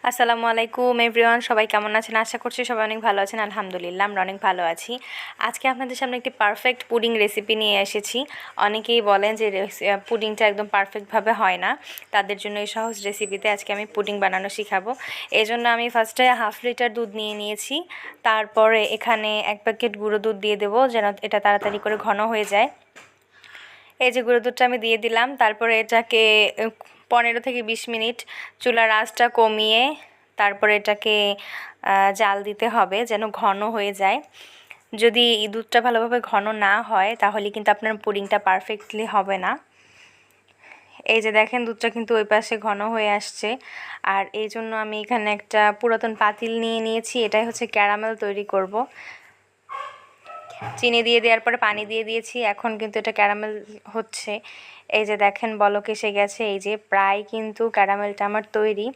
আসসালামু আলাইকুম এভরিওয়ান, সবাই কেমন আছেন? আশা করছি সবাই অনেক ভালো আছেন। আলহামদুলিল্লাহ আমরা অনেক ভালো আছি। আজকে আপনাদের সামনে একটি পারফেক্ট পুডিং রেসিপি নিয়ে এসেছি। অনেকেই বলেন যে পুডিংটা একদম পারফেক্টভাবে হয় না, তাদের জন্য এই সহজ রেসিপিতে আজকে আমি পুডিং বানানো শেখাবো। এই জন্য আমি ফার্স্টে 1/2 লিটার দুধ নিয়ে নিয়েছি। তারপরে এখানে 1 প্যাকেট গুঁড়ো দুধ দিয়ে দেবো, যেন এটা তাড়াতাড়ি করে ঘন হয়ে যায়। এই যে গুঁড়ো দুধটা আমি দিয়ে দিলাম। তারপরে এটাকে 15 থেকে 20 মিনিট চুলার আঁচটা কমিয়ে তারপরে এটাকে জাল দিতে হবে যেন ঘন হয়ে যায়। যদি দুধটা ভালোভাবে ঘন না হয় তাহলে কিন্তু আপনার পুডিংটা পারফেক্টলি হবে না। এই যে দেখেন দুধটা কিন্তু ওই পাশে ঘন হয়ে আসছে। আর এই জন্য আমি এখানে একটা পুরাতন পাতিল নিয়ে নিয়েছি। এটাই হচ্ছে ক্যারামেল তৈরি করব। চিনি দিয়ে দেওয়ার পরে পানি দিয়ে দিয়েছি, এখন কিন্তু এটা ক্যারামেল হচ্ছে। এই যে দেখেন বলক এসে গেছে। এই যে প্রায় কিন্তু ক্যারামেলটা আমার তৈরি।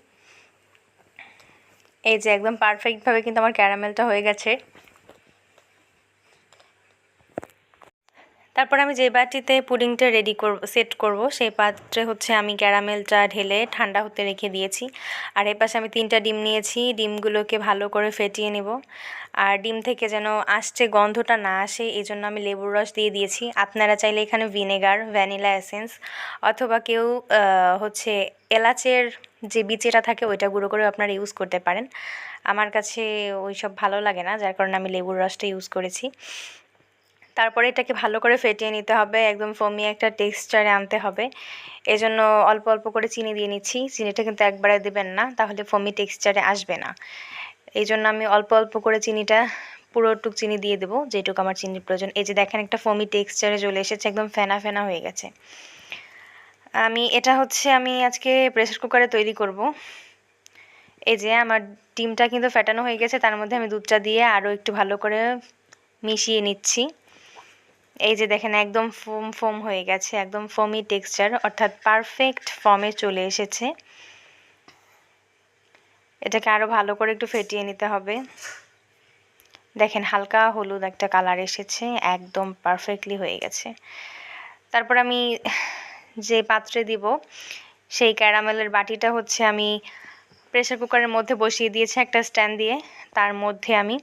এই যে একদম পারফেক্টভাবে কিন্তু আমার ক্যারামেলটা হয়ে গেছে। তারপর আমি যে বাটিতে পুডিংটা সেট করব সেই পাত্রে হচ্ছে আমি ক্যারামেলটা ঢেলে ঠান্ডা হতে রেখে দিয়েছি। আর এই পাশে আমি 3টা ডিম নিয়েছি। ডিমগুলোকে ভালো করে ফেটিয়ে নেব। আর ডিম থেকে যেন আস্তে গন্ধটা না আসে এই জন্য আমি লেবুর রস দিয়ে দিয়েছি। আপনারা চাইলে এখানে ভিনেগার, ভ্যানিলা এসেন্স অথবা কেউ হচ্ছে এলাচের যে বিচিটা থাকে ওইটা গুঁড়ো করে আপনারা ইউজ করতে পারেন। আমার কাছে ওই সব ভালো লাগে না, যার কারণে আমি লেবুর রসটা ইউজ করেছি। তারপরে এটাকে ভালো করে ফেটিয়ে নিতে হবে, একদম ফোমি একটা টেক্সচারে আনতে হবে। এজন্য অল্প অল্প করে চিনি দিয়ে নিচ্ছি। চিনিটা কিন্তু একবারে দেবেন না, তাহলে ফোমি টেক্সচারে আসবে না। এই জন্য আমি অল্প অল্প করে চিনিটা পুরোটুক চিনি দিয়ে দেবো যেটুকু আমার চিনির প্রয়োজন। এই যে দেখেন একটা ফোমি টেক্সচারে চলে এসেছে, একদম ফেনা ফেনা হয়ে গেছে। আমি আজকে প্রেসার কুকারে তৈরি করব। এই যে আমার ডিমটা কিন্তু ফেটানো হয়ে গেছে, তার মধ্যে আমি দুধটা দিয়ে আরও একটু ভালো করে মিশিয়ে নিচ্ছি। এই যে দেখেন একদম ফোম ফোম হয়ে গেছে, একদম ফোমি টেক্সচার, অর্থাৎ পারফেক্ট ফর্মে চলে এসেছে। এটাকে আরও ভালো করে একটু ফেটিয়ে নিতে হবে। দেখেন হালকা হলুদ একটা কালার এসেছে, একদম পারফেক্টলি হয়ে গেছে। তারপর আমি যে পাত্রে দিব সেই ক্যারামেলের বাটিটা হচ্ছে আমি প্রেসার কুকারের মধ্যে বসিয়ে দিয়েছি একটা স্ট্যান্ড দিয়ে। তার মধ্যে আমি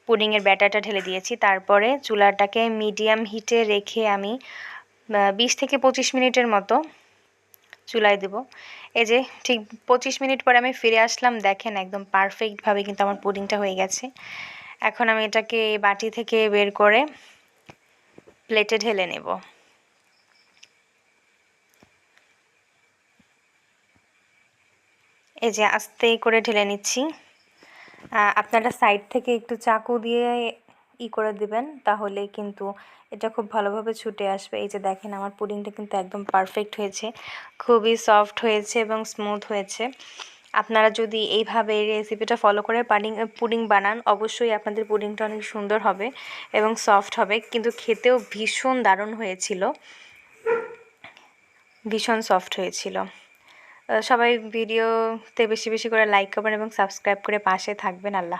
পুডিংয়ের ব্যাটারটা ঢেলে দিয়েছি। তারপরে চুলাটাকে মিডিয়াম হিটে রেখে আমি 20 থেকে 25 মিনিটের মতো চুলায় দেব। এই যে ঠিক 25 মিনিট পরে আমি ফিরে আসলাম। দেখেন একদম পারফেক্টভাবে কিন্তু আমার পুডিংটা হয়ে গেছে। এখন আমি এটাকে বাটি থেকে বের করে প্লেটে ঢেলে নেব। এই যে আস্তে করে ঢেলে নিচ্ছি। আপনারা সাইড থেকে একটু চাকু দিয়ে করে দিবেন, তাহলে কিন্তু এটা খুব ভালোভাবে ছুটে আসবে। এই যে দেখেন আমার পুডিংটা কিন্তু একদম পারফেক্ট হয়েছে, খুবই সফট হয়েছে এবং স্মুথ হয়েছে। আপনারা যদি এইভাবে এই রেসিপিটা ফলো করে পুডিং বানান, অবশ্যই আপনাদের পুডিংটা অনেক সুন্দর হবে এবং সফট হবে, কিন্তু খেতেও ভীষণ দারুণ হয়েছিল, ভীষণ সফট হয়েছিল। সবাই ভিডিওতে বেশি বেশি করে লাইক করবেন এবং সাবস্ক্রাইব করে পাশে থাকবেন। আল্লাহ।